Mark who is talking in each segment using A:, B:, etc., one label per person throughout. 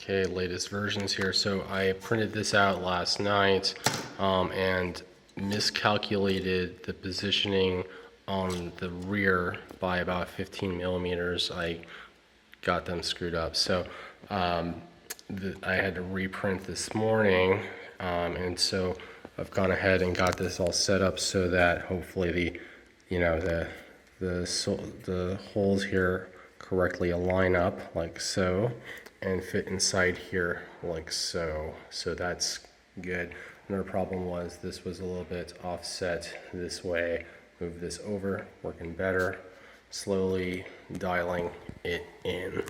A: Okay, latest versions here. So I printed this out last night and miscalculated the positioning on the rear by about 15 millimeters. I got them screwed up. So I had to reprint this morning, and so I've gone ahead and got this all set up so that hopefully the holes here correctly align up like so and fit inside here like so. So that's good. Another problem was this was a little bit offset this way. Move this over, working better. Slowly dialing it in.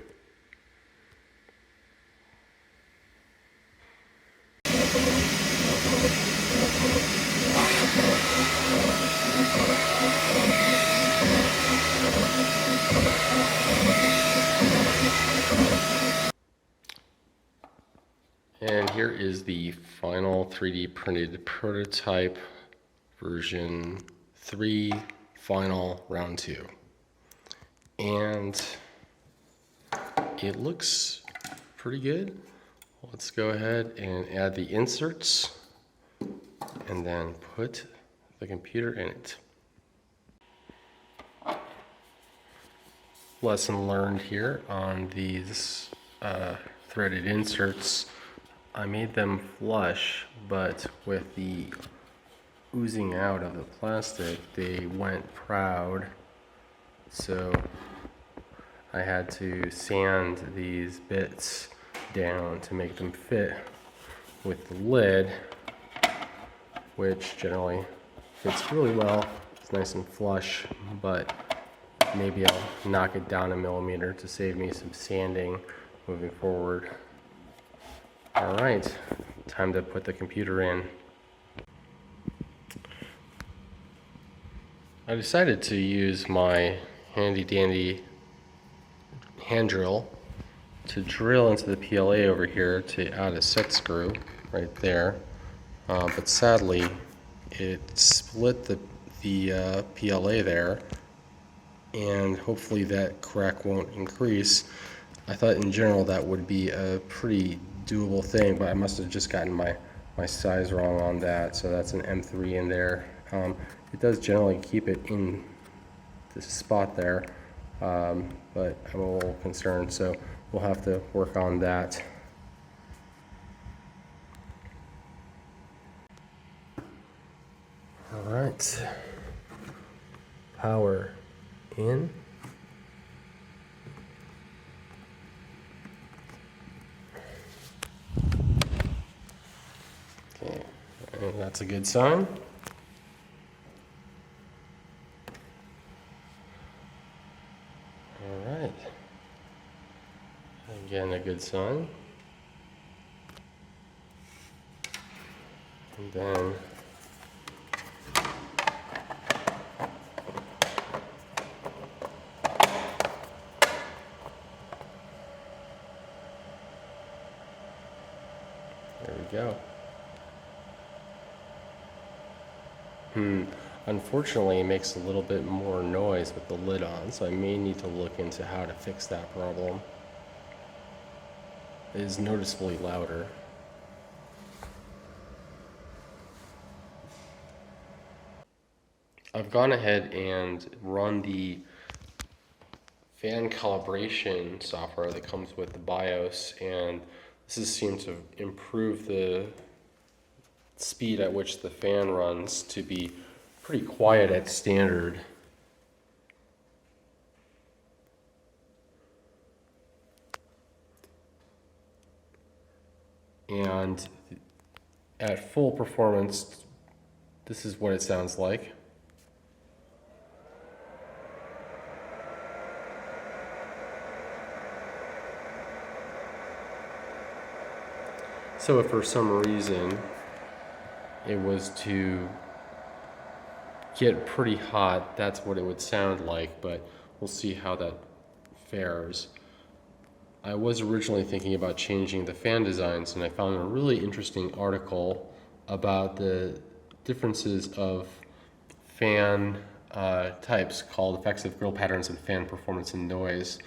A: And here is the final 3D printed prototype version 3 final round 2. And it looks pretty good. Let's go ahead and add the inserts and then put the computer in it. Lesson learned here on these threaded inserts. I made them flush, but with the oozing out of the plastic, they went proud. So I had to sand these bits down to make them fit with the lid, which generally fits really well. It's nice and flush, but maybe I'll knock it down a millimeter to save me some sanding moving forward. All right, time to put the computer in. I decided to use my handy dandy hand drill to drill into the PLA over here to add a set screw right there. But sadly, it split the PLA there, and hopefully that crack won't increase. I thought in general that would be a pretty doable thing, but I must have just gotten my size wrong on that. So that's an M3 in there. It does generally keep it in the spot there, but I'm a little concerned, so we'll have to work on that. All right, power in. Okay, and that's a good sign. All right, again a good sign. And then there we go. Unfortunately, it makes a little bit more noise with the lid on, so I may need to look into how to fix that problem. It is noticeably louder. I've gone ahead and run the fan calibration software that comes with the BIOS, and this has seemed to improve the speed at which the fan runs to be pretty quiet at standard. And at full performance, this is what it sounds like. So if for some reason it was to get pretty hot, that's what it would sound like, but we'll see how that fares. I was originally thinking about changing the fan designs, and I found a really interesting article about the differences of fan types called Effects of Grill Patterns and Fan Performance and Noise.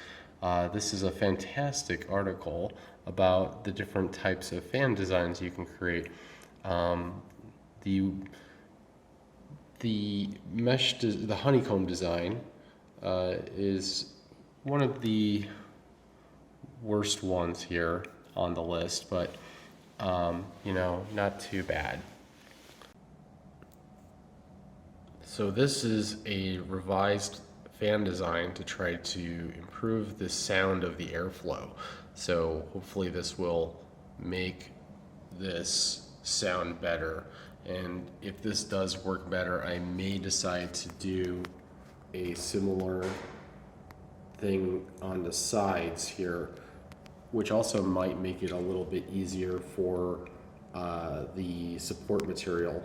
A: This is a fantastic article. about the different types of fan designs you can create. The the honeycomb design is one of the worst ones here on the list, but you know, not too bad. So this is a revised fan design to try to improve the sound of the airflow. So hopefully this will make this sound better. And if this does work better, I may decide to do a similar thing on the sides here, which also might make it a little bit easier for the support material.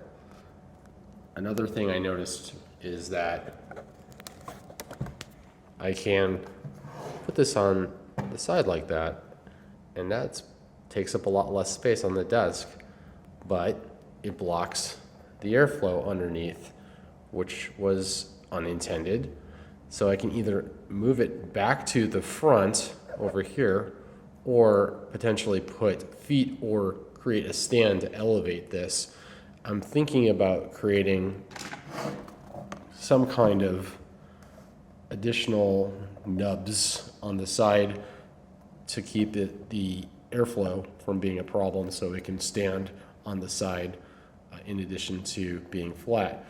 A: Another thing I noticed is that I can put this on the side like that, and that takes up a lot less space on the desk, but it blocks the airflow underneath, which was unintended. So I can either move it back to the front over here, or potentially put feet or create a stand to elevate this. I'm thinking about creating some kind of additional nubs on the side to keep the airflow from being a problem, so it can stand on the side in addition to being flat.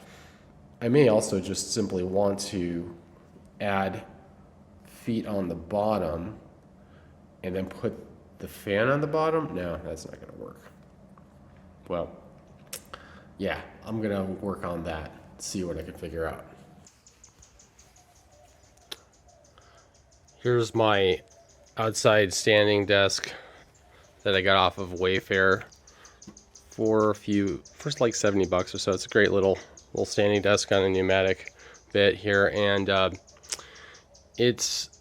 A: I may also just simply want to add feet on the bottom and then put the fan on the bottom. No, that's not going to work. Well, yeah, I'm going to work on that, see what I can figure out. Here's my outside standing desk that I got off of Wayfair for like $70 or so. It's a great little standing desk on a pneumatic bit here, and it's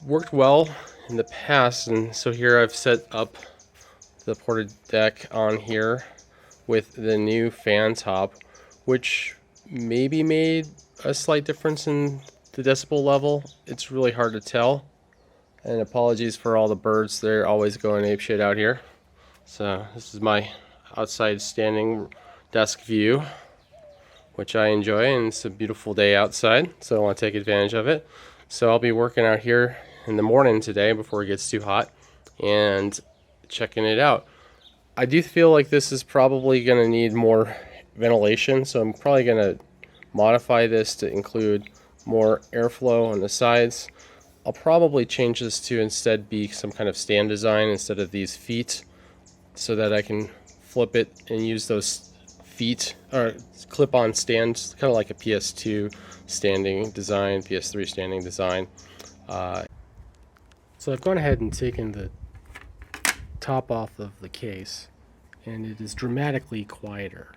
A: worked well in the past. And so here I've set up the ported deck on here with the new fan top, which maybe made a slight difference in the decibel level. It's really hard to tell, and apologies for all the birds. They're always going apeshit out here. So this is my outside standing desk view, which I enjoy, and it's a beautiful day outside, so I want to take advantage of it. So I'll be working out here in the morning today before it gets too hot and checking it out. I do feel like this is probably going to need more ventilation, so I'm probably going to modify this to include more airflow on the sides. I'll probably change this to instead be some kind of stand design instead of these feet, so that I can flip it and use those feet or clip-on stands, kind of like a PS2 standing design, PS3 standing design. So I've gone ahead and taken the top off of the case, and it is dramatically quieter,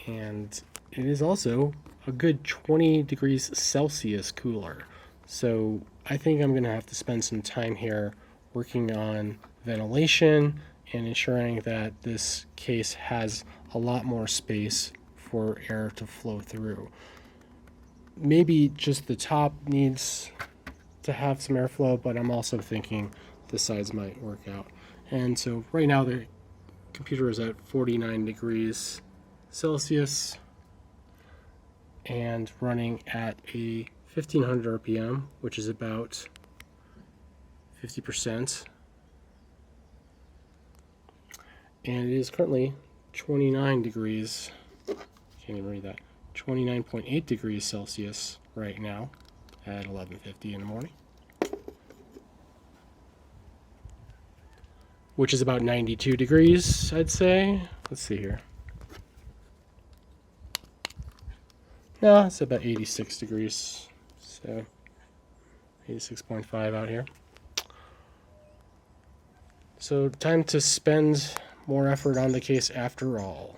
A: and it is also a good 20 degrees Celsius cooler. So I think I'm going to have to spend some time here working on ventilation and ensuring that this case has a lot more space for air to flow through. Maybe just the top needs to have some airflow, but I'm also thinking the sides might work out. And so right now the computer is at 49 degrees Celsius and running at a 1500 RPM, which is about 50%. And it is currently 29 degrees, can't even read that, 29.8 degrees Celsius right now at 11:50 in the morning, which is about 92 degrees, I'd say. Let's see here. No, it's about 86 degrees, so 86.5 out here. So time to spend more effort on the case after all.